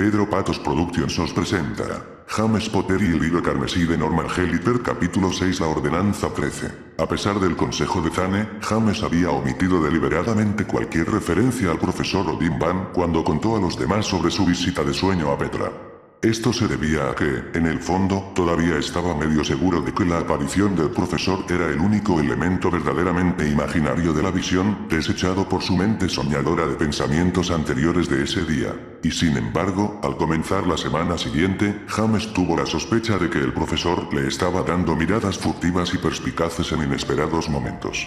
Pedro Patos Productions os presenta James Potter y el libro carmesí de Norman Gelliper capítulo 6 La ordenanza 13. A pesar del consejo de Zane, James había omitido deliberadamente cualquier referencia al profesor Odin Van cuando contó a los demás sobre su visita de sueño a Petra. Esto se debía a que, en el fondo, todavía estaba medio seguro de que la aparición del profesor era el único elemento verdaderamente imaginario de la visión, desechado por su mente soñadora de pensamientos anteriores de ese día. Y sin embargo, al comenzar la semana siguiente, James tuvo la sospecha de que el profesor le estaba dando miradas furtivas y perspicaces en inesperados momentos.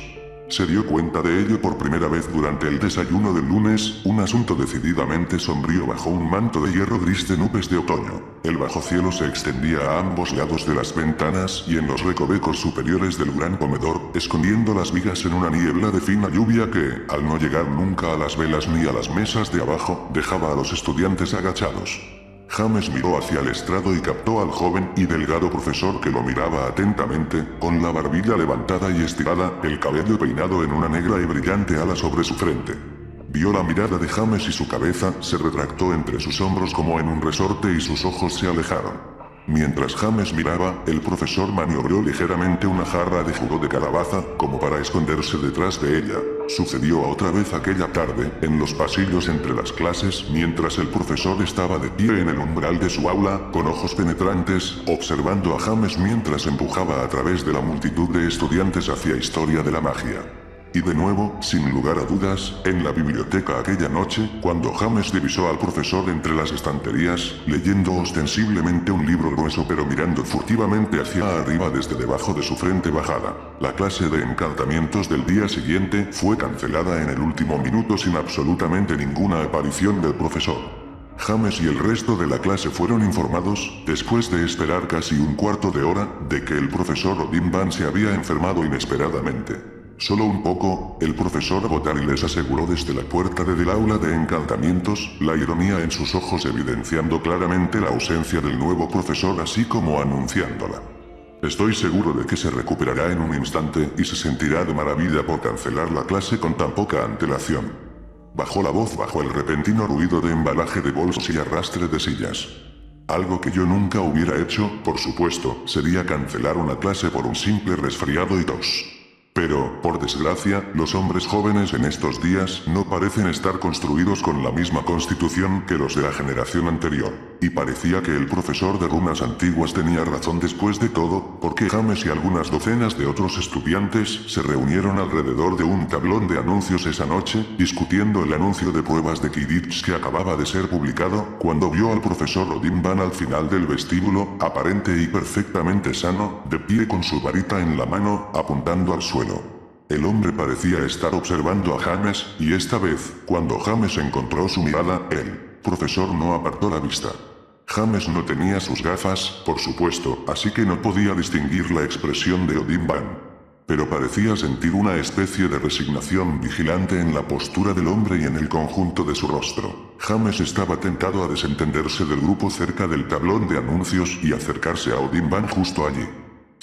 Se dio cuenta de ello por primera vez durante el desayuno del lunes, un asunto decididamente sombrío bajo un manto de hierro gris de nubes de otoño. El bajo cielo se extendía a ambos lados de las ventanas y en los recovecos superiores del gran comedor, escondiendo las vigas en una niebla de fina lluvia que, al no llegar nunca a las velas ni a las mesas de abajo, dejaba a los estudiantes agachados. James miró hacia el estrado y captó al joven y delgado profesor que lo miraba atentamente, con la barbilla levantada y estirada, el cabello peinado en una negra y brillante ala sobre su frente. Vio la mirada de James y su cabeza se retractó entre sus hombros como en un resorte y sus ojos se alejaron. Mientras James miraba, el profesor maniobró ligeramente una jarra de jugo de calabaza, como para esconderse detrás de ella. Sucedió otra vez aquella tarde, en los pasillos entre las clases, mientras el profesor estaba de pie en el umbral de su aula, con ojos penetrantes, observando a James mientras empujaba a través de la multitud de estudiantes hacia historia de la magia. Y de nuevo, sin lugar a dudas, en la biblioteca aquella noche, cuando James divisó al profesor entre las estanterías, leyendo ostensiblemente un libro grueso pero mirando furtivamente hacia arriba desde debajo de su frente bajada. La clase de encantamientos del día siguiente fue cancelada en el último minuto sin absolutamente ninguna aparición del profesor. James y el resto de la clase fueron informados, después de esperar casi un cuarto de hora, de que el profesor Odin Van se había enfermado inesperadamente. Solo un poco, el profesor Botari les aseguró desde la puerta del aula de encantamientos, la ironía en sus ojos evidenciando claramente la ausencia del nuevo profesor así como anunciándola. Estoy seguro de que se recuperará en un instante y se sentirá de maravilla por cancelar la clase con tan poca antelación. Bajó la voz bajo el repentino ruido de embalaje de bolsos y arrastre de sillas. Algo que yo nunca hubiera hecho, por supuesto, sería cancelar una clase por un simple resfriado y tos. Pero, por desgracia, los hombres jóvenes en estos días no parecen estar construidos con la misma constitución que los de la generación anterior, y parecía que el profesor de runas antiguas tenía razón después de todo, porque James y algunas docenas de otros estudiantes se reunieron alrededor de un tablón de anuncios esa noche, discutiendo el anuncio de pruebas de Quidditch que acababa de ser publicado, cuando vio al profesor Odin Van al final del vestíbulo, aparente y perfectamente sano, de pie con su varita en la mano, apuntando al suelo. El hombre parecía estar observando a James, y esta vez, cuando James encontró su mirada, el profesor no apartó la vista. James no tenía sus gafas, por supuesto, así que no podía distinguir la expresión de Odin Van. Pero parecía sentir una especie de resignación vigilante en la postura del hombre y en el conjunto de su rostro. James estaba tentado a desentenderse del grupo cerca del tablón de anuncios y acercarse a Odin Van justo allí.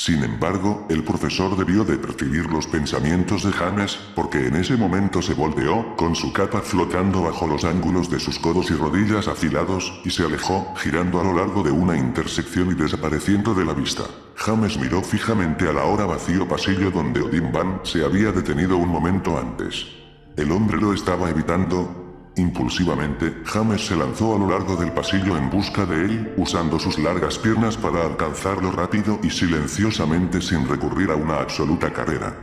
Sin embargo, el profesor debió de percibir los pensamientos de James, porque en ese momento se volteó, con su capa flotando bajo los ángulos de sus codos y rodillas afilados, y se alejó, girando a lo largo de una intersección y desapareciendo de la vista. James miró fijamente al ahora vacío pasillo donde Odin Van se había detenido un momento antes. El hombre lo estaba evitando. Impulsivamente, James se lanzó a lo largo del pasillo en busca de él, usando sus largas piernas para alcanzarlo rápido y silenciosamente sin recurrir a una absoluta carrera.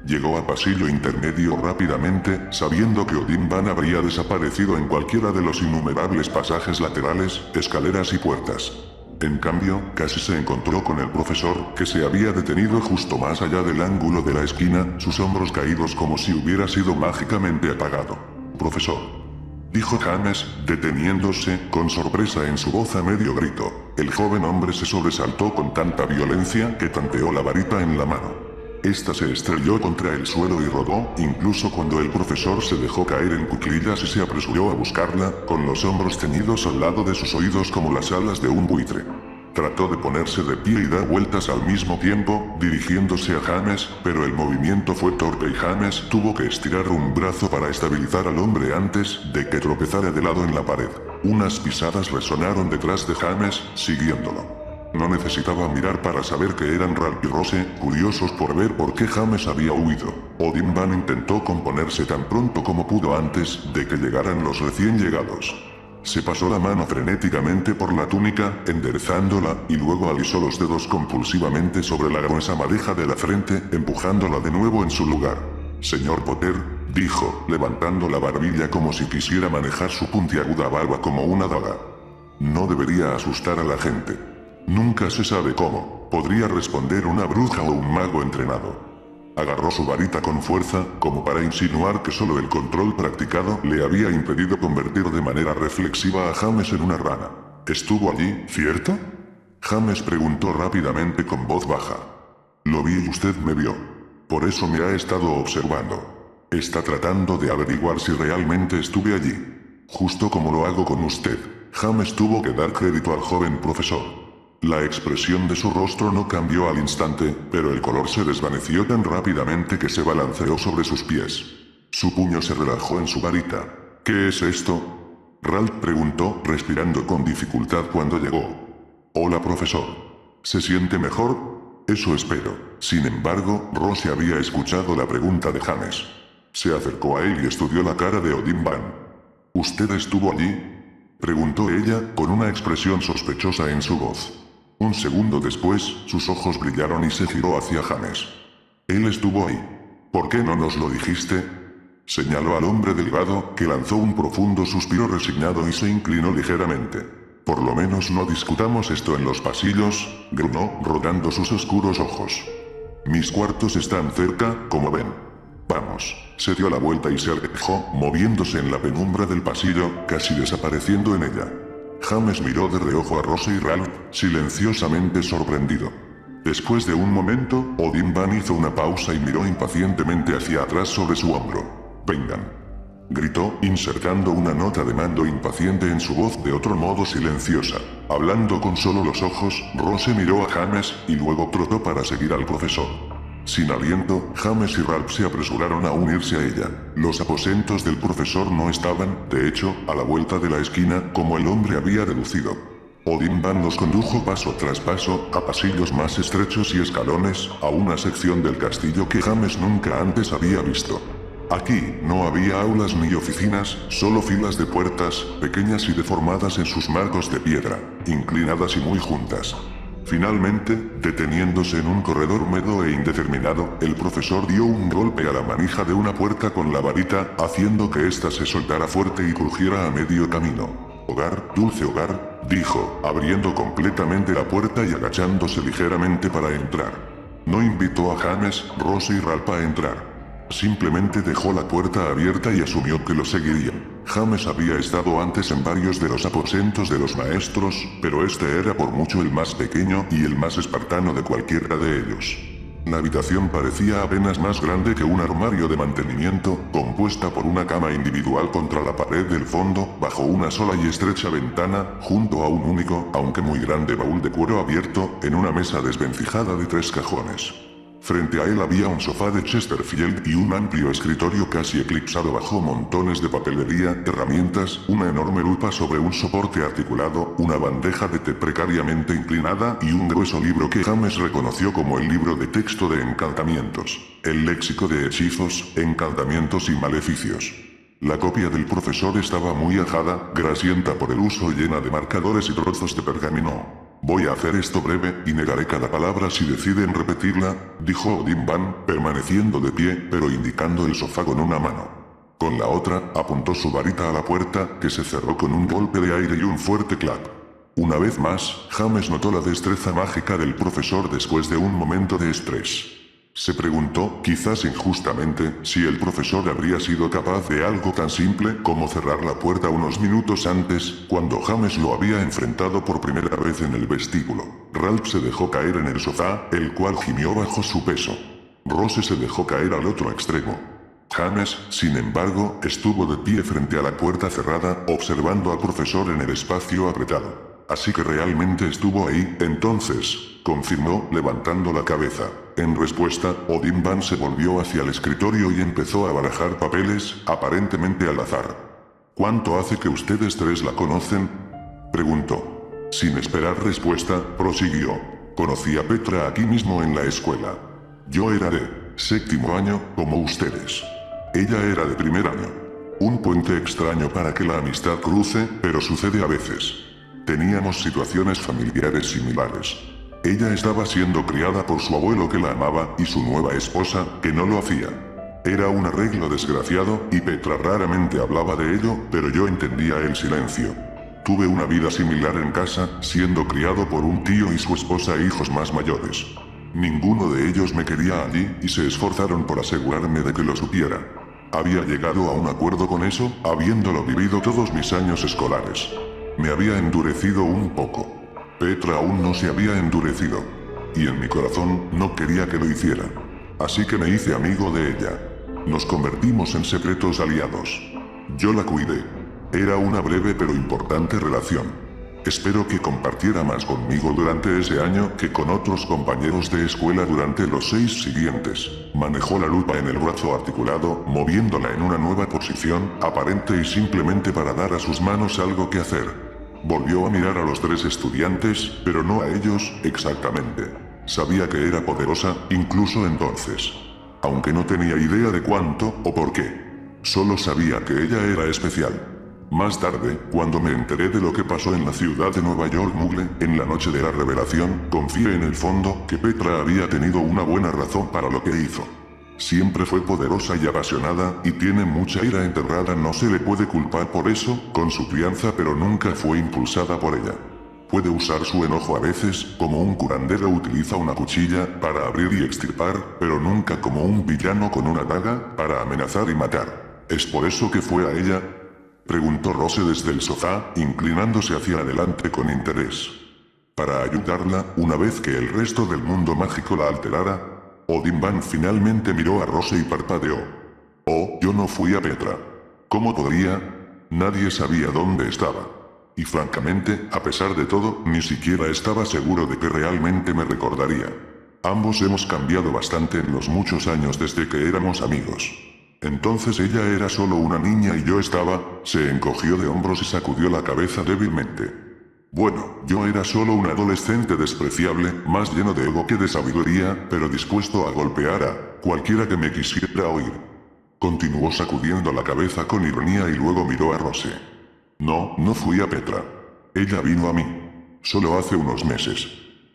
Llegó al pasillo intermedio rápidamente, sabiendo que Odin Van habría desaparecido en cualquiera de los innumerables pasajes laterales, escaleras y puertas. En cambio, casi se encontró con el profesor, que se había detenido justo más allá del ángulo de la esquina, sus hombros caídos como si hubiera sido mágicamente apagado. «Profesor», dijo James, deteniéndose, con sorpresa en su voz a medio grito. El joven hombre se sobresaltó con tanta violencia que tanteó la varita en la mano. Esta se estrelló contra el suelo y rodó, incluso cuando el profesor se dejó caer en cuclillas y se apresuró a buscarla, con los hombros ceñidos al lado de sus oídos como las alas de un buitre. Trató de ponerse de pie y dar vueltas al mismo tiempo, dirigiéndose a James, pero el movimiento fue torpe y James tuvo que estirar un brazo para estabilizar al hombre antes de que tropezara de lado en la pared. Unas pisadas resonaron detrás de James, siguiéndolo. No necesitaba mirar para saber que eran Ralph y Rose, curiosos por ver por qué James había huido. Odin Van intentó componerse tan pronto como pudo antes de que llegaran los recién llegados. Se pasó la mano frenéticamente por la túnica, enderezándola, y luego alisó los dedos compulsivamente sobre la gruesa madeja de la frente, empujándola de nuevo en su lugar. Señor Potter, dijo, levantando la barbilla como si quisiera manejar su puntiaguda barba como una daga. No debería asustar a la gente. Nunca se sabe cómo podría responder una bruja o un mago entrenado. Agarró su varita con fuerza, como para insinuar que solo el control practicado le había impedido convertir de manera reflexiva a James en una rana. ¿Estuvo allí, cierto? James preguntó rápidamente con voz baja. Lo vi y usted me vio. Por eso me ha estado observando. Está tratando de averiguar si realmente estuve allí. Justo como lo hago con usted. James tuvo que dar crédito al joven profesor. La expresión de su rostro no cambió al instante, pero el color se desvaneció tan rápidamente que se balanceó sobre sus pies. Su puño se relajó en su varita. ¿Qué es esto? Ralph preguntó, respirando con dificultad cuando llegó. Hola, profesor. ¿Se siente mejor? Eso espero. Sin embargo, Rose había escuchado la pregunta de James. Se acercó a él y estudió la cara de Odin Van. ¿Usted estuvo allí? Preguntó ella, con una expresión sospechosa en su voz. Un segundo después, sus ojos brillaron y se giró hacia James. Él estuvo ahí. ¿Por qué no nos lo dijiste? Señaló al hombre delgado, que lanzó un profundo suspiro resignado y se inclinó ligeramente. Por lo menos no discutamos esto en los pasillos, gruñó, rogando sus oscuros ojos. Mis cuartos están cerca, como ven. Vamos. Se dio la vuelta y se alejó, moviéndose en la penumbra del pasillo, casi desapareciendo en ella. James miró de reojo a Rose y Ralph, silenciosamente sorprendido. Después de un momento, Odin Van hizo una pausa y miró impacientemente hacia atrás sobre su hombro. «Vengan», gritó, insertando una nota de mando impaciente en su voz de otro modo silenciosa. Hablando con solo los ojos, Rose miró a James, y luego trotó para seguir al profesor. Sin aliento, James y Ralph se apresuraron a unirse a ella. Los aposentos del profesor no estaban, de hecho, a la vuelta de la esquina, como el hombre había deducido. Odin Van los condujo paso tras paso, a pasillos más estrechos y escalones, a una sección del castillo que James nunca antes había visto. Aquí, no había aulas ni oficinas, solo filas de puertas, pequeñas y deformadas en sus marcos de piedra, inclinadas y muy juntas. Finalmente, deteniéndose en un corredor húmedo e indeterminado, el profesor dio un golpe a la manija de una puerta con la varita, haciendo que ésta se soltara fuerte y crujiera a medio camino. «Hogar, dulce hogar», dijo, abriendo completamente la puerta y agachándose ligeramente para entrar. No invitó a James, Rose y Ralph a entrar. Simplemente dejó la puerta abierta y asumió que lo seguirían. James había estado antes en varios de los aposentos de los maestros, pero este era por mucho el más pequeño y el más espartano de cualquiera de ellos. La habitación parecía apenas más grande que un armario de mantenimiento, compuesta por una cama individual contra la pared del fondo, bajo una sola y estrecha ventana, junto a un único, aunque muy grande baúl de cuero abierto, en una mesa desvencijada de 3 cajones. Frente a él había un sofá de Chesterfield y un amplio escritorio casi eclipsado bajo montones de papelería, herramientas, una enorme lupa sobre un soporte articulado, una bandeja de té precariamente inclinada y un grueso libro que James reconoció como el libro de texto de encantamientos, el léxico de hechizos, encantamientos y maleficios. La copia del profesor estaba muy ajada, grasienta por el uso y llena de marcadores y trozos de pergamino. «Voy a hacer esto breve, y negaré cada palabra si deciden repetirla», dijo Odin Van, permaneciendo de pie, pero indicando el sofá con una mano. Con la otra, apuntó su varita a la puerta, que se cerró con un golpe de aire y un fuerte clap. Una vez más, James notó la destreza mágica del profesor después de un momento de estrés. Se preguntó, quizás injustamente, si el profesor habría sido capaz de algo tan simple como cerrar la puerta unos minutos antes, cuando James lo había enfrentado por primera vez en el vestíbulo. Ralph se dejó caer en el sofá, el cual gimió bajo su peso. Rose se dejó caer al otro extremo. James, sin embargo, estuvo de pie frente a la puerta cerrada, observando al profesor en el espacio apretado. Así que realmente estuvo ahí, entonces, confirmó, levantando la cabeza. En respuesta, Odin Van se volvió hacia el escritorio y empezó a barajar papeles, aparentemente al azar. ¿Cuánto hace que ustedes tres la conocen? Preguntó. Sin esperar respuesta, prosiguió. Conocí a Petra aquí mismo en la escuela. Yo era de séptimo año, como ustedes. Ella era de primer año. Un puente extraño para que la amistad cruce, pero sucede a veces. Teníamos situaciones familiares similares. Ella estaba siendo criada por su abuelo que la amaba y su nueva esposa, que no lo hacía. Era un arreglo desgraciado y Petra raramente hablaba de ello, pero yo entendía el silencio. Tuve una vida similar en casa, siendo criado por un tío y su esposa e hijos más mayores. Ninguno de ellos me quería allí y se esforzaron por asegurarme de que lo supiera. Había llegado a un acuerdo con eso, habiéndolo vivido todos mis años escolares. Me había endurecido un poco. Petra aún no se había endurecido. Y en mi corazón no quería que lo hiciera. Así que me hice amigo de ella. Nos convertimos en secretos aliados. Yo la cuidé. Era una breve pero importante relación. Espero que compartiera más conmigo durante ese año que con otros compañeros de escuela durante los 6 siguientes. Manejó la lupa en el brazo articulado, moviéndola en una nueva posición, aparente y simplemente para dar a sus manos algo que hacer. Volvió a mirar a los 3 estudiantes, pero no a ellos, exactamente. Sabía que era poderosa, incluso entonces. Aunque no tenía idea de cuánto o por qué. Solo sabía que ella era especial. Más tarde, cuando me enteré de lo que pasó en la ciudad de Nueva York Muggle, en la noche de la revelación, confié en el fondo que Petra había tenido una buena razón para lo que hizo. Siempre fue poderosa y apasionada, y tiene mucha ira enterrada, no se le puede culpar por eso, con su crianza, pero nunca fue impulsada por ella. Puede usar su enojo a veces, como un curandero utiliza una cuchilla, para abrir y extirpar, pero nunca como un villano con una daga, para amenazar y matar. ¿Es por eso que fue a ella? Preguntó Rose desde el sofá, inclinándose hacia adelante con interés. Para ayudarla, una vez que el resto del mundo mágico la alterara, Odin Van finalmente miró a Rose y parpadeó. Oh, yo no fui a Petra. ¿Cómo podría? Nadie sabía dónde estaba. Y francamente, a pesar de todo, ni siquiera estaba seguro de que realmente me recordaría. Ambos hemos cambiado bastante en los muchos años desde que éramos amigos. Entonces ella era solo una niña y yo estaba, se encogió de hombros y sacudió la cabeza débilmente. Bueno, yo era solo un adolescente despreciable, más lleno de ego que de sabiduría, pero dispuesto a golpear a cualquiera que me quisiera oír. Continuó sacudiendo la cabeza con ironía y luego miró a Rose. No, no fui a Petra. Ella vino a mí. Solo hace unos meses.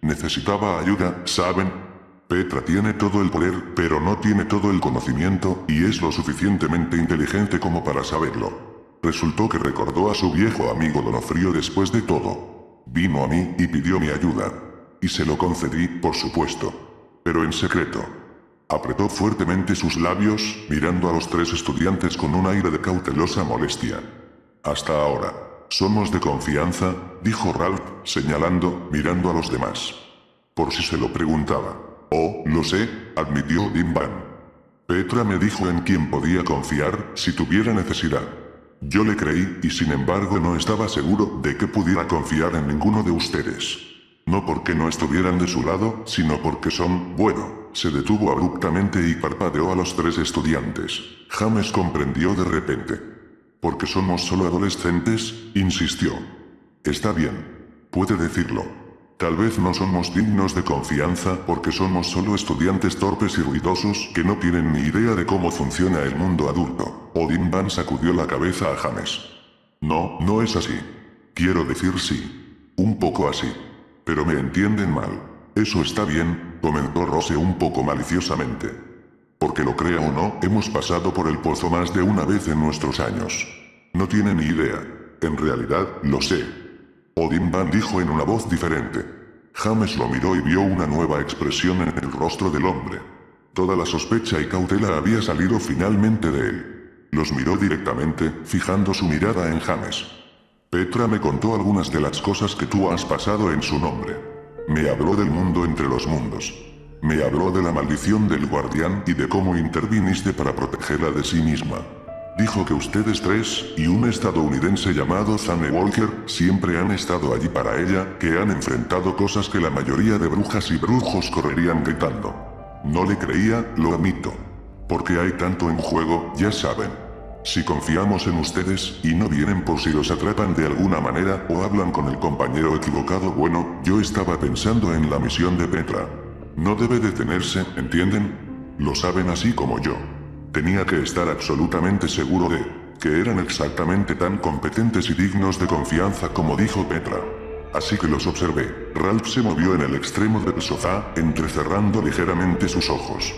Necesitaba ayuda, ¿saben? Petra tiene todo el poder, pero no tiene todo el conocimiento, y es lo suficientemente inteligente como para saberlo. Resultó que recordó a su viejo amigo Donofrio después de todo. Vino a mí y pidió mi ayuda. Y se lo concedí, por supuesto. Pero en secreto. Apretó fuertemente sus labios, mirando a los 3 estudiantes con un aire de cautelosa molestia. Hasta ahora. Somos de confianza, dijo Ralph, señalando, mirando a los demás. Por si se lo preguntaba. Oh, lo sé, admitió Odin Van. Petra me dijo en quién podía confiar, si tuviera necesidad. Yo le creí, y sin embargo no estaba seguro de que pudiera confiar en ninguno de ustedes. No porque no estuvieran de su lado, sino porque son, bueno, se detuvo abruptamente y parpadeó a los 3 estudiantes. James comprendió de repente. Porque somos solo adolescentes, insistió. Está bien. Puede decirlo. Tal vez no somos dignos de confianza porque somos solo estudiantes torpes y ruidosos que no tienen ni idea de cómo funciona el mundo adulto. Odin Van sacudió la cabeza a James. No, no es así. Quiero decir sí. Un poco así. Pero me entienden mal. Eso está bien, comentó Rose un poco maliciosamente. Porque lo crea o no, hemos pasado por el pozo más de una vez en nuestros años. No tiene ni idea. En realidad, lo sé. Odin Van dijo en una voz diferente. James lo miró y vio una nueva expresión en el rostro del hombre. Toda la sospecha y cautela había salido finalmente de él. Los miró directamente, fijando su mirada en James. Petra me contó algunas de las cosas que tú has pasado en su nombre. Me habló del mundo entre los mundos. Me habló de la maldición del guardián y de cómo interviniste para protegerla de sí misma. Dijo que ustedes 3, y un estadounidense llamado Zane Walker, siempre han estado allí para ella, que han enfrentado cosas que la mayoría de brujas y brujos correrían gritando. No le creía, lo admito. Porque hay tanto en juego, ya saben. Si confiamos en ustedes, y no vienen por si los atrapan de alguna manera, o hablan con el compañero equivocado, bueno, yo estaba pensando en la misión de Petra. No debe detenerse, ¿entienden? Lo saben así como yo. Tenía que estar absolutamente seguro de que eran exactamente tan competentes y dignos de confianza como dijo Petra. Así que los observé. Ralph se movió en el extremo del sofá, entrecerrando ligeramente sus ojos.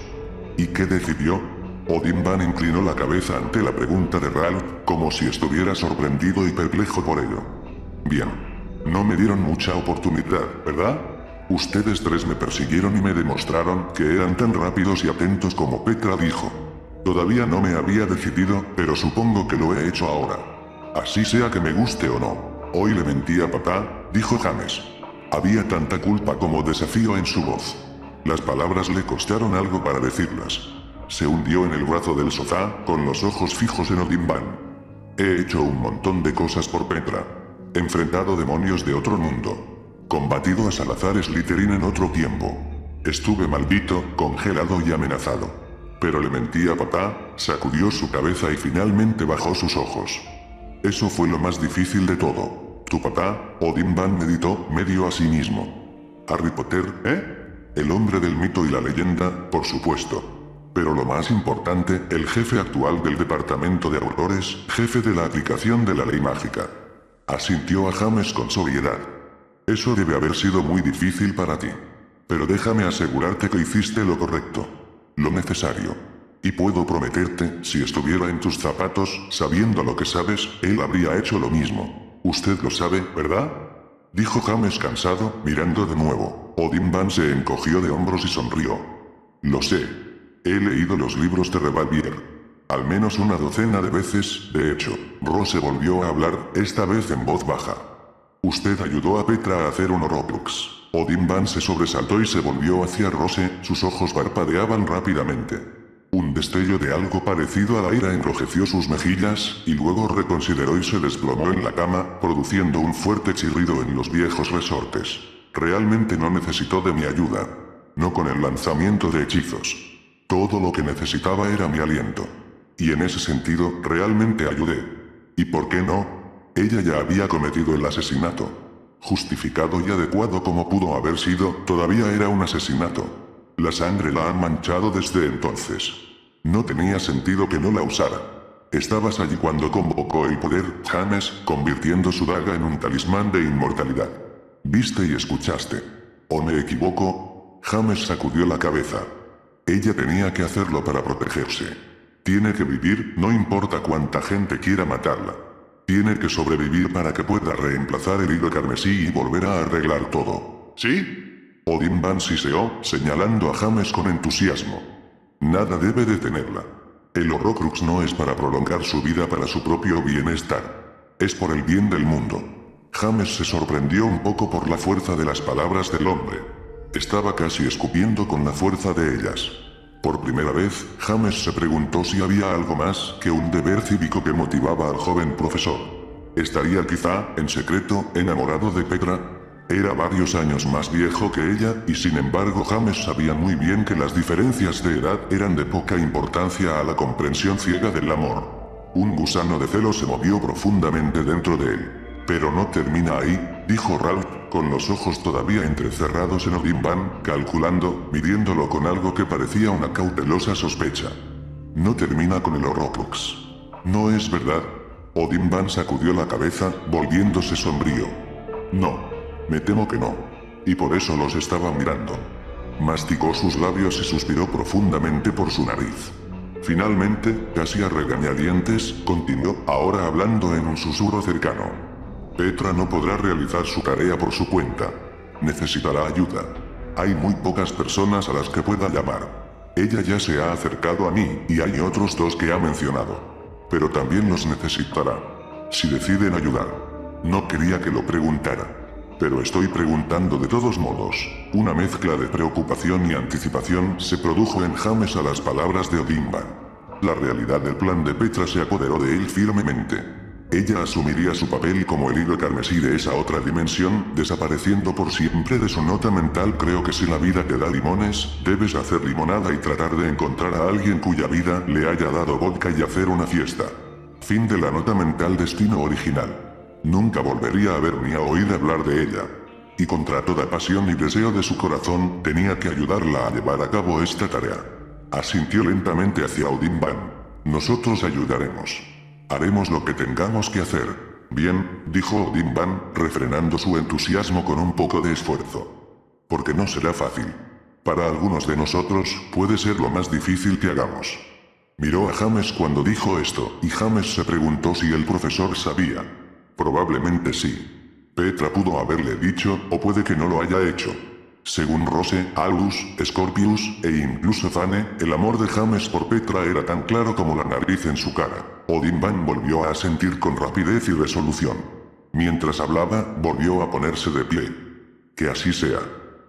¿Y qué decidió? Odin Van inclinó la cabeza ante la pregunta de Ralph, como si estuviera sorprendido y perplejo por ello. Bien. No me dieron mucha oportunidad, ¿verdad? Ustedes tres me persiguieron y me demostraron que eran tan rápidos y atentos como Petra dijo. Todavía no me había decidido, pero supongo que lo he hecho ahora. Así sea que me guste o no. Hoy le mentí a papá, dijo James. Había tanta culpa como desafío en su voz. Las palabras le costaron algo para decirlas. Se hundió en el brazo del sofá, con los ojos fijos en Odin Van. He hecho un montón de cosas por Petra. Enfrentado demonios de otro mundo. Combatido a Salazar Slytherin en otro tiempo. Estuve maldito, congelado y amenazado. Pero le mentí a papá, sacudió su cabeza y finalmente bajó sus ojos. Eso fue lo más difícil de todo. Tu papá, Odin Van meditó medio a sí mismo. Harry Potter, ¿eh? El hombre del mito y la leyenda, por supuesto. Pero lo más importante, el jefe actual del departamento de aurores, jefe de la aplicación de la ley mágica. Asintió a James con sobriedad. Eso debe haber sido muy difícil para ti. Pero déjame asegurarte que hiciste lo correcto. Lo necesario. Y puedo prometerte, si estuviera en tus zapatos, sabiendo lo que sabes, él habría hecho lo mismo. Usted lo sabe, ¿verdad? Dijo James cansado, mirando de nuevo. Odin Van se encogió de hombros y sonrió. Lo sé. He leído los libros de Revalvier. Al menos una docena de veces, de hecho. Rose volvió a hablar, esta vez en voz baja. Usted ayudó a Petra a hacer un Horcrux. Odin Van se sobresaltó y se volvió hacia Rose, sus ojos parpadeaban rápidamente. Un destello de algo parecido a la ira enrojeció sus mejillas, y luego reconsideró y se desplomó en la cama, produciendo un fuerte chirrido en los viejos resortes. Realmente no necesitó de mi ayuda. No con el lanzamiento de hechizos. Todo lo que necesitaba era mi aliento. Y en ese sentido, realmente ayudé. ¿Y por qué no? Ella ya había cometido el asesinato. Justificado y adecuado como pudo haber sido, todavía era un asesinato. La sangre la han manchado desde entonces. No tenía sentido que no la usara. Estabas allí cuando convocó el poder, James, convirtiendo su daga en un talismán de inmortalidad. Viste y escuchaste. ¿O me equivoco? James sacudió la cabeza. Ella tenía que hacerlo para protegerse. Tiene que vivir, no importa cuánta gente quiera matarla. Tiene que sobrevivir para que pueda reemplazar el hilo carmesí y volver a arreglar todo. ¿Sí? Odin Van siseó, señalando a James con entusiasmo. Nada debe detenerla. El Horrocrux no es para prolongar su vida para su propio bienestar. Es por el bien del mundo. James se sorprendió un poco por la fuerza de las palabras del hombre. Estaba casi escupiendo con la fuerza de ellas. Por primera vez, James se preguntó si había algo más que un deber cívico que motivaba al joven profesor. ¿Estaría quizá, en secreto, enamorado de Petra? Era varios años más viejo que ella, y sin embargo James sabía muy bien que las diferencias de edad eran de poca importancia a la comprensión ciega del amor. Un gusano de celo se movió profundamente dentro de él. Pero no termina ahí, dijo Ralph, con los ojos todavía entrecerrados en Odin Van, calculando, midiéndolo con algo que parecía una cautelosa sospecha. No termina con el Horrocrux. ¿No es verdad? Odin Van sacudió la cabeza, volviéndose sombrío. No. Me temo que no. Y por eso los estaba mirando. Masticó sus labios y suspiró profundamente por su nariz. Finalmente, casi a regañadientes, continuó, ahora hablando en un susurro cercano. Petra no podrá realizar su tarea por su cuenta. Necesitará ayuda. Hay muy pocas personas a las que pueda llamar. Ella ya se ha acercado a mí, y hay otros dos que ha mencionado. Pero también los necesitará. Si deciden ayudar. No quería que lo preguntara. Pero estoy preguntando de todos modos. Una mezcla de preocupación y anticipación se produjo en James a las palabras de Odin Van. La realidad del plan de Petra se apoderó de él firmemente. Ella asumiría su papel como el hilo carmesí de esa otra dimensión, desapareciendo por siempre de su nota mental. Creo que si la vida te da limones, debes hacer limonada y tratar de encontrar a alguien cuya vida le haya dado vodka y hacer una fiesta. Fin de la nota mental. Destino original. Nunca volvería a ver ni a oír hablar de ella. Y contra toda pasión y deseo de su corazón, tenía que ayudarla a llevar a cabo esta tarea. Asintió lentamente hacia Odin Van. Nosotros ayudaremos. Haremos lo que tengamos que hacer. Bien, dijo Odin Van, refrenando su entusiasmo con un poco de esfuerzo. Porque no será fácil. Para algunos de nosotros, puede ser lo más difícil que hagamos. Miró a James cuando dijo esto, y James se preguntó si el profesor sabía. Probablemente sí. Petra pudo haberle dicho, o puede que no lo haya hecho. Según Rose, Aulus, Scorpius, e incluso Zane, el amor de James por Petra era tan claro como la nariz en su cara. Odin Van volvió a asentir con rapidez y resolución. Mientras hablaba, volvió a ponerse de pie. Que así sea.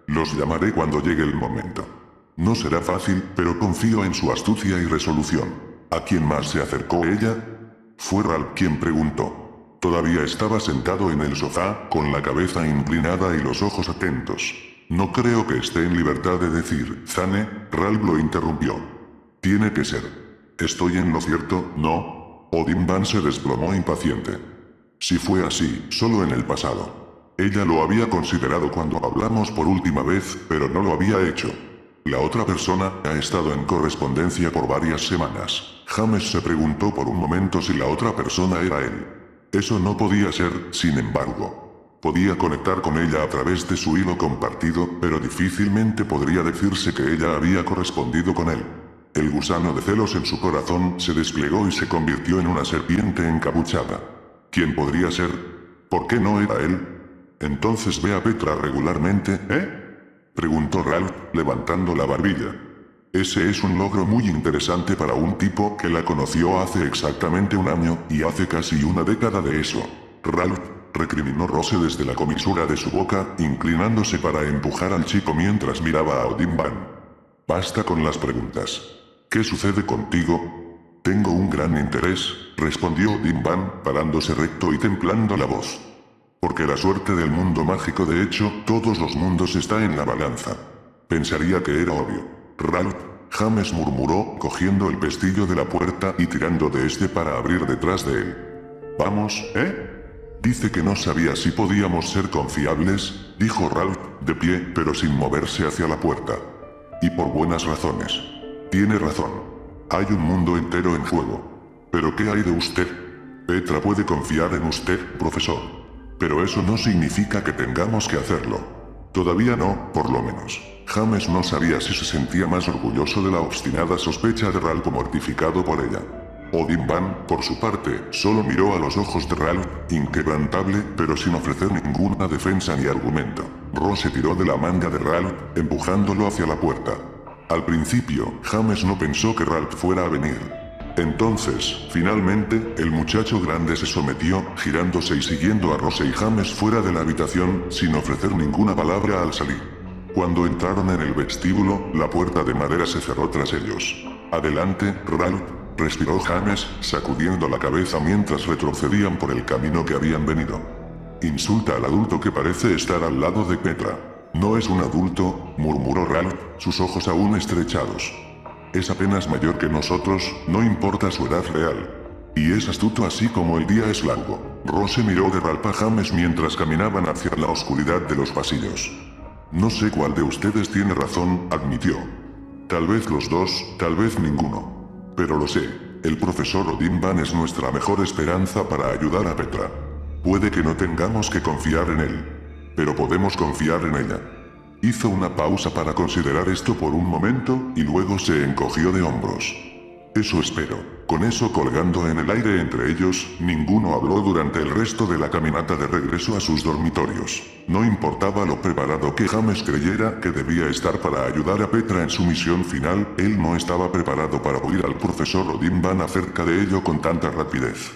Los llamaré cuando llegue el momento. No será fácil, pero confío en su astucia y resolución. ¿A quién más se acercó ella? Fue Ralph quien preguntó. Todavía estaba sentado en el sofá, con la cabeza inclinada y los ojos atentos. No creo que esté en libertad de decir, Zane. Ralph lo interrumpió. Tiene que ser. ¿Estoy en lo cierto? No. Odin Van se desplomó impaciente. Si fue así, solo en el pasado. Ella lo había considerado cuando hablamos por última vez, pero no lo había hecho. La otra persona ha estado en correspondencia por varias semanas. James se preguntó por un momento si la otra persona era él. Eso no podía ser, sin embargo. Podía conectar con ella a través de su hilo compartido, pero difícilmente podría decirse que ella había correspondido con él. El gusano de celos en su corazón se desplegó y se convirtió en una serpiente encapuchada. ¿Quién podría ser? ¿Por qué no era él? Entonces ve a Petra regularmente, ¿eh? Preguntó Ralph, levantando la barbilla. Ese es un logro muy interesante para un tipo que la conoció hace exactamente un año, y hace casi una década de eso. Ralph, recriminó Rose desde la comisura de su boca, inclinándose para empujar al chico mientras miraba a Odin Van. Basta con las preguntas. ¿Qué sucede contigo? Tengo un gran interés, respondió Odin Van, parándose recto y templando la voz. Porque la suerte del mundo mágico, de hecho, todos los mundos está en la balanza. Pensaría que era obvio. Ralph, James murmuró, cogiendo el pestillo de la puerta y tirando de este para abrir detrás de él. Vamos, ¿eh? Dice que no sabía si podíamos ser confiables, dijo Ralph, de pie, pero sin moverse hacia la puerta. Y por buenas razones. Tiene razón. Hay un mundo entero en juego. ¿Pero qué hay de usted? Petra puede confiar en usted, profesor. Pero eso no significa que tengamos que hacerlo. Todavía no, por lo menos. James no sabía si se sentía más orgulloso de la obstinada sospecha de Ralph o mortificado por ella. Odin Van, por su parte, solo miró a los ojos de Ralph, inquebrantable, pero sin ofrecer ninguna defensa ni argumento. Rose se tiró de la manga de Ralph, empujándolo hacia la puerta. Al principio, James no pensó que Ralph fuera a venir. Entonces, finalmente, el muchacho grande se sometió, girándose y siguiendo a Rose y James fuera de la habitación, sin ofrecer ninguna palabra al salir. Cuando entraron en el vestíbulo, la puerta de madera se cerró tras ellos. Adelante, Ralph, respiró James, sacudiendo la cabeza mientras retrocedían por el camino que habían venido. Insulta al adulto que parece estar al lado de Petra. No es un adulto, murmuró Ralph, sus ojos aún estrechados. Es apenas mayor que nosotros, no importa su edad real. Y es astuto así como el día es largo. Rose miró de Ralph a James mientras caminaban hacia la oscuridad de los pasillos. No sé cuál de ustedes tiene razón, admitió. Tal vez los dos, tal vez ninguno. Pero lo sé, el profesor Odin Van es nuestra mejor esperanza para ayudar a Petra. Puede que no tengamos que confiar en él, pero podemos confiar en ella. Hizo una pausa para considerar esto por un momento, y luego se encogió de hombros. Eso espero. Con eso colgando en el aire entre ellos, ninguno habló durante el resto de la caminata de regreso a sus dormitorios. No importaba lo preparado que James creyera que debía estar para ayudar a Petra en su misión final, él no estaba preparado para oír al profesor Odin Van acerca de ello con tanta rapidez.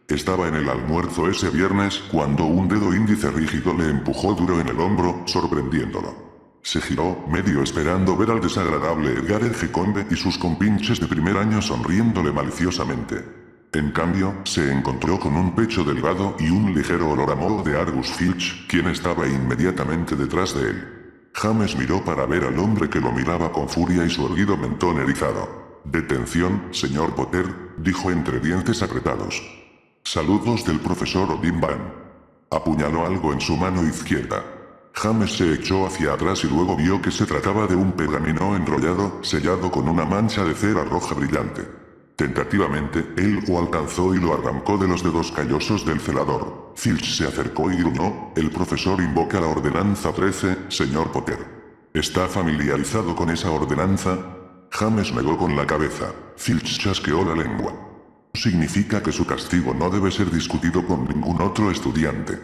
Estaba en el almuerzo ese viernes cuando un dedo índice rígido le empujó duro en el hombro, sorprendiéndolo. Se giró, medio esperando ver al desagradable Edgar G. Conde y sus compinches de primer año sonriéndole maliciosamente. En cambio, se encontró con un pecho delgado y un ligero olor a moho de Argus Filch, quien estaba inmediatamente detrás de él. James miró para ver al hombre que lo miraba con furia y su erguido mentón erizado. Detención, señor Potter, dijo entre dientes apretados. Saludos del profesor Odin Van. Apuñaló algo en su mano izquierda. James se echó hacia atrás y luego vio que se trataba de un pergamino enrollado, sellado con una mancha de cera roja brillante. Tentativamente, él lo alcanzó y lo arrancó de los dedos callosos del celador. Filch se acercó y gruñó: el profesor invoca la ordenanza 13, señor Potter. ¿Está familiarizado con esa ordenanza? James negó con la cabeza. Filch chasqueó la lengua. Significa que su castigo no debe ser discutido con ningún otro estudiante.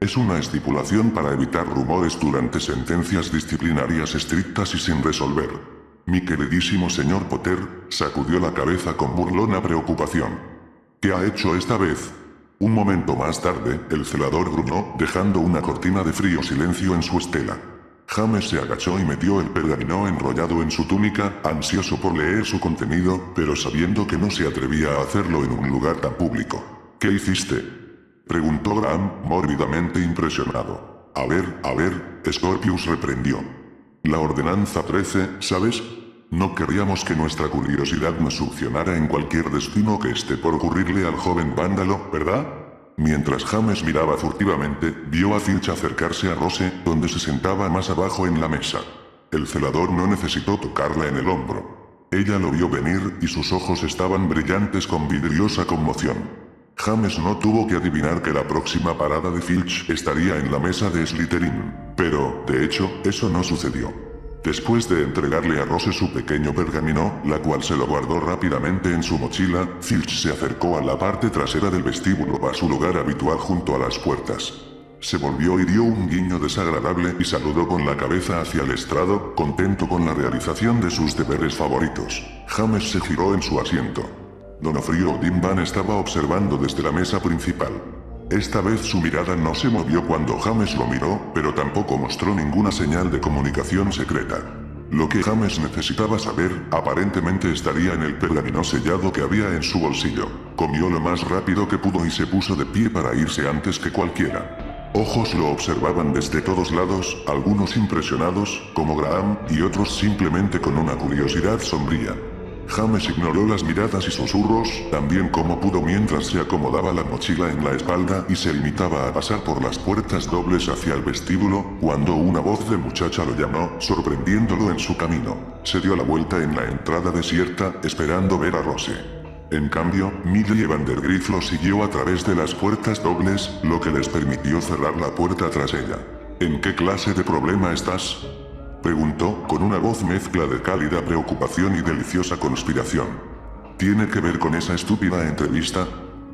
Es una estipulación para evitar rumores durante sentencias disciplinarias estrictas y sin resolver. Mi queridísimo señor Potter sacudió la cabeza con burlona preocupación. ¿Qué ha hecho esta vez? Un momento más tarde, el celador gruñó, dejando una cortina de frío silencio en su estela. James se agachó y metió el pergamino enrollado en su túnica, ansioso por leer su contenido, pero sabiendo que no se atrevía a hacerlo en un lugar tan público. ¿Qué hiciste?, preguntó Graham, mórbidamente impresionado. A ver, Scorpius reprendió. La ordenanza 13, ¿sabes? No querríamos que nuestra curiosidad nos succionara en cualquier destino que esté por ocurrirle al joven vándalo, ¿verdad? Mientras James miraba furtivamente, vio a Filch acercarse a Rose, donde se sentaba más abajo en la mesa. El celador no necesitó tocarla en el hombro. Ella lo vio venir y sus ojos estaban brillantes con vidriosa conmoción. James no tuvo que adivinar que la próxima parada de Filch estaría en la mesa de Slytherin, pero, de hecho, eso no sucedió. Después de entregarle a Rose su pequeño pergamino, la cual se lo guardó rápidamente en su mochila, Filch se acercó a la parte trasera del vestíbulo a su lugar habitual junto a las puertas. Se volvió y dio un guiño desagradable y saludó con la cabeza hacia el estrado, contento con la realización de sus deberes favoritos. James se giró en su asiento. Donofrio Odin Van estaba observando desde la mesa principal. Esta vez su mirada no se movió cuando James lo miró, pero tampoco mostró ninguna señal de comunicación secreta. Lo que James necesitaba saber, aparentemente estaría en el pergamino sellado que había en su bolsillo. Comió lo más rápido que pudo y se puso de pie para irse antes que cualquiera. Ojos lo observaban desde todos lados, algunos impresionados, como Graham, y otros simplemente con una curiosidad sombría. James ignoró las miradas y susurros, tan bien como pudo mientras se acomodaba la mochila en la espalda y se limitaba a pasar por las puertas dobles hacia el vestíbulo, cuando una voz de muchacha lo llamó, sorprendiéndolo en su camino. Se dio la vuelta en la entrada desierta, esperando ver a Rose. En cambio, Millie Vandergriff lo siguió a través de las puertas dobles, lo que les permitió cerrar la puerta tras ella. ¿En qué clase de problema estás?, preguntó, con una voz mezcla de cálida preocupación y deliciosa conspiración. ¿Tiene que ver con esa estúpida entrevista?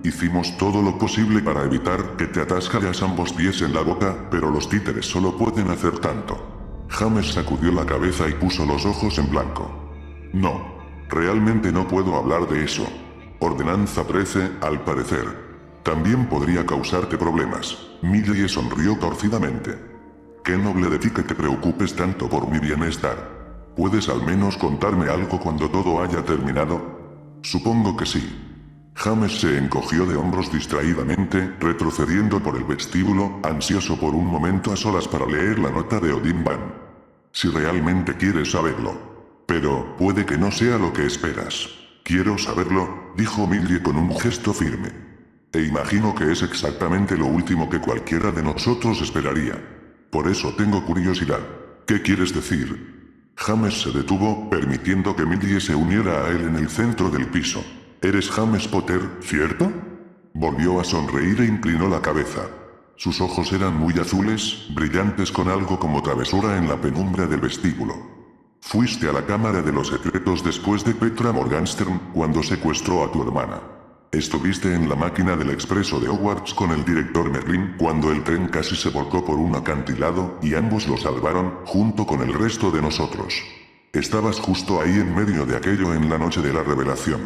Hicimos todo lo posible para evitar que te atascaras ambos pies en la boca, pero los títeres solo pueden hacer tanto. James sacudió la cabeza y puso los ojos en blanco. No, realmente no puedo hablar de eso. Ordenanza 13, al parecer. También podría causarte problemas. Millie sonrió torcidamente. Qué noble de ti que te preocupes tanto por mi bienestar. ¿Puedes al menos contarme algo cuando todo haya terminado? Supongo que sí. James se encogió de hombros distraídamente, retrocediendo por el vestíbulo, ansioso por un momento a solas para leer la nota de Odin Van. Si realmente quieres saberlo. Pero, puede que no sea lo que esperas. Quiero saberlo, dijo Millie con un gesto firme. E imagino que es exactamente lo último que cualquiera de nosotros esperaría. Por eso tengo curiosidad. ¿Qué quieres decir? James se detuvo, permitiendo que Millie se uniera a él en el centro del piso. ¿Eres James Potter, cierto? Volvió a sonreír e inclinó la cabeza. Sus ojos eran muy azules, brillantes con algo como travesura en la penumbra del vestíbulo. Fuiste a la Cámara de los Secretos después de Petra Morgenstern, cuando secuestró a tu hermana. Estuviste en la máquina del expreso de Hogwarts con el director Merlin cuando el tren casi se volcó por un acantilado y ambos lo salvaron, junto con el resto de nosotros. Estabas justo ahí en medio de aquello en la noche de la revelación.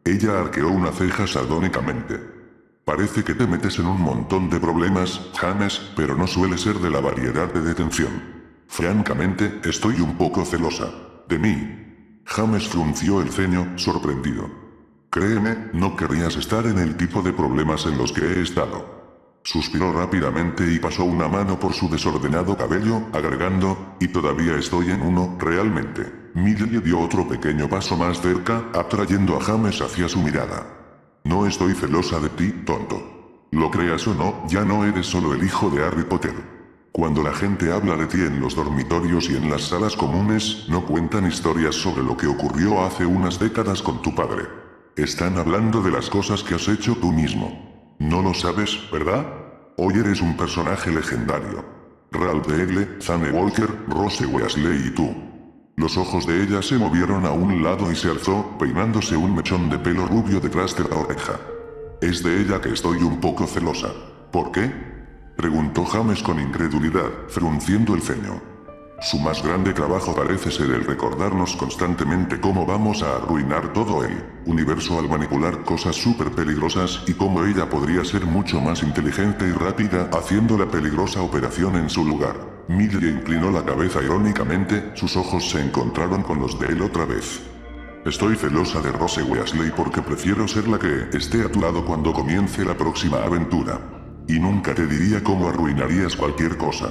Ella arqueó una ceja sardónicamente. Parece que te metes en un montón de problemas, James, pero no suele ser de la variedad de detención. Francamente, estoy un poco celosa. De mí. James frunció el ceño, sorprendido. Créeme, no querrías estar en el tipo de problemas en los que he estado. Suspiró rápidamente y pasó una mano por su desordenado cabello, agregando, y todavía estoy en uno, realmente. Millie dio otro pequeño paso más cerca, atrayendo a James hacia su mirada. No estoy celosa de ti, tonto. Lo creas o no, ya no eres solo el hijo de Harry Potter. Cuando la gente habla de ti en los dormitorios y en las salas comunes, no cuentan historias sobre lo que ocurrió hace unas décadas con tu padre. Están hablando de las cosas que has hecho tú mismo. No lo sabes, ¿verdad? Hoy eres un personaje legendario. Ralph Degle, Zane Walker, Rose Weasley y tú. Los ojos de ella se movieron a un lado y se alzó, peinándose un mechón de pelo rubio detrás de la oreja. Es de ella que estoy un poco celosa. ¿Por qué? Preguntó James con incredulidad, frunciendo el ceño. Su más grande trabajo parece ser el recordarnos constantemente cómo vamos a arruinar todo el universo al manipular cosas súper peligrosas y cómo ella podría ser mucho más inteligente y rápida haciendo la peligrosa operación en su lugar. Millie inclinó la cabeza irónicamente, sus ojos se encontraron con los de él otra vez. Estoy celosa de Rose Weasley porque prefiero ser la que esté a tu lado cuando comience la próxima aventura. Y nunca te diría cómo arruinarías cualquier cosa.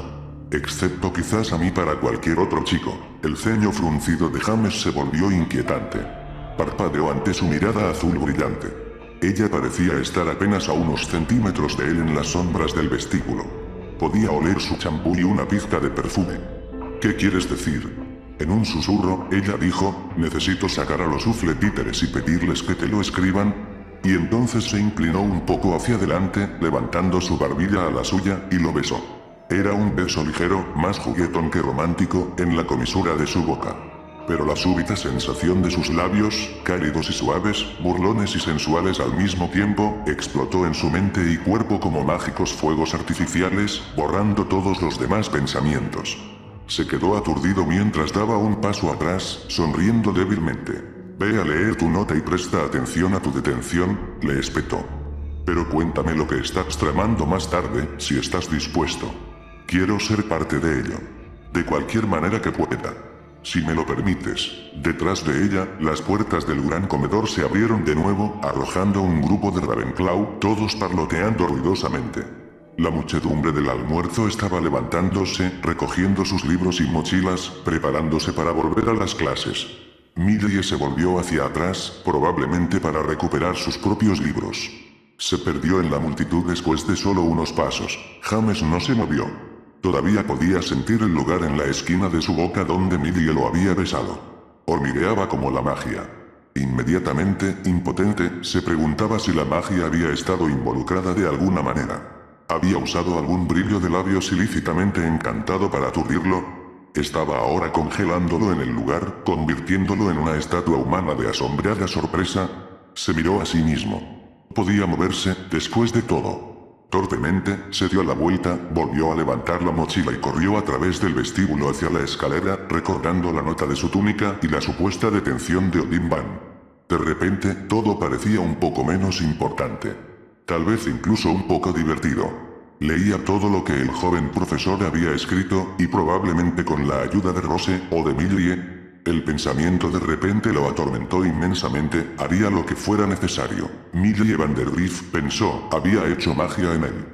Excepto quizás a mí para cualquier otro chico. El ceño fruncido de James se volvió inquietante. Parpadeó ante su mirada azul brillante. Ella parecía estar apenas a unos centímetros de él en las sombras del vestíbulo. Podía oler su champú y una pizca de perfume. ¿Qué quieres decir? En un susurro, ella dijo, necesito sacar a los sufletíteres y pedirles que te lo escriban. Y entonces se inclinó un poco hacia adelante, levantando su barbilla a la suya, y lo besó. Era un beso ligero, más juguetón que romántico, en la comisura de su boca. Pero la súbita sensación de sus labios, cálidos y suaves, burlones y sensuales al mismo tiempo, explotó en su mente y cuerpo como mágicos fuegos artificiales, borrando todos los demás pensamientos. Se quedó aturdido mientras daba un paso atrás, sonriendo débilmente. Ve a leer tu nota y presta atención a tu detención, le espetó. Pero cuéntame lo que estás tramando más tarde, si estás dispuesto. Quiero ser parte de ello. De cualquier manera que pueda. Si me lo permites. Detrás de ella, las puertas del gran comedor se abrieron de nuevo, arrojando un grupo de Ravenclaw, todos parloteando ruidosamente. La muchedumbre del almuerzo estaba levantándose, recogiendo sus libros y mochilas, preparándose para volver a las clases. Millie se volvió hacia atrás, probablemente para recuperar sus propios libros. Se perdió en la multitud después de solo unos pasos. James no se movió. Todavía podía sentir el lugar en la esquina de su boca donde Millie lo había besado. Hormigueaba como la magia. Inmediatamente, impotente, se preguntaba si la magia había estado involucrada de alguna manera. ¿Había usado algún brillo de labios ilícitamente encantado para aturdirlo? Estaba ahora congelándolo en el lugar, convirtiéndolo en una estatua humana de asombrada sorpresa. Se miró a sí mismo. Podía moverse, después de todo. Torpemente, se dio la vuelta, volvió a levantar la mochila y corrió a través del vestíbulo hacia la escalera, recordando la nota de su túnica y la supuesta detención de Odin Van. De repente, todo parecía un poco menos importante. Tal vez incluso un poco divertido. Leía todo lo que el joven profesor había escrito, y probablemente con la ayuda de Rose o de Millie. El pensamiento de repente lo atormentó inmensamente, haría lo que fuera necesario. Millie Vandergriff pensó, había hecho magia en él.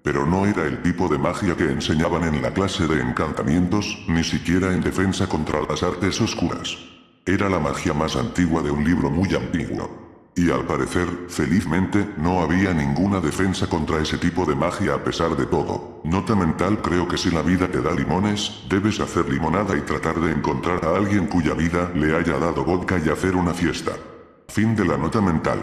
Pero no era el tipo de magia que enseñaban en la clase de encantamientos, ni siquiera en defensa contra las artes oscuras. Era la magia más antigua de un libro muy antiguo. Y al parecer, felizmente, no había ninguna defensa contra ese tipo de magia a pesar de todo. Nota mental: creo que si la vida te da limones, debes hacer limonada y tratar de encontrar a alguien cuya vida le haya dado vodka y hacer una fiesta. Fin de la nota mental.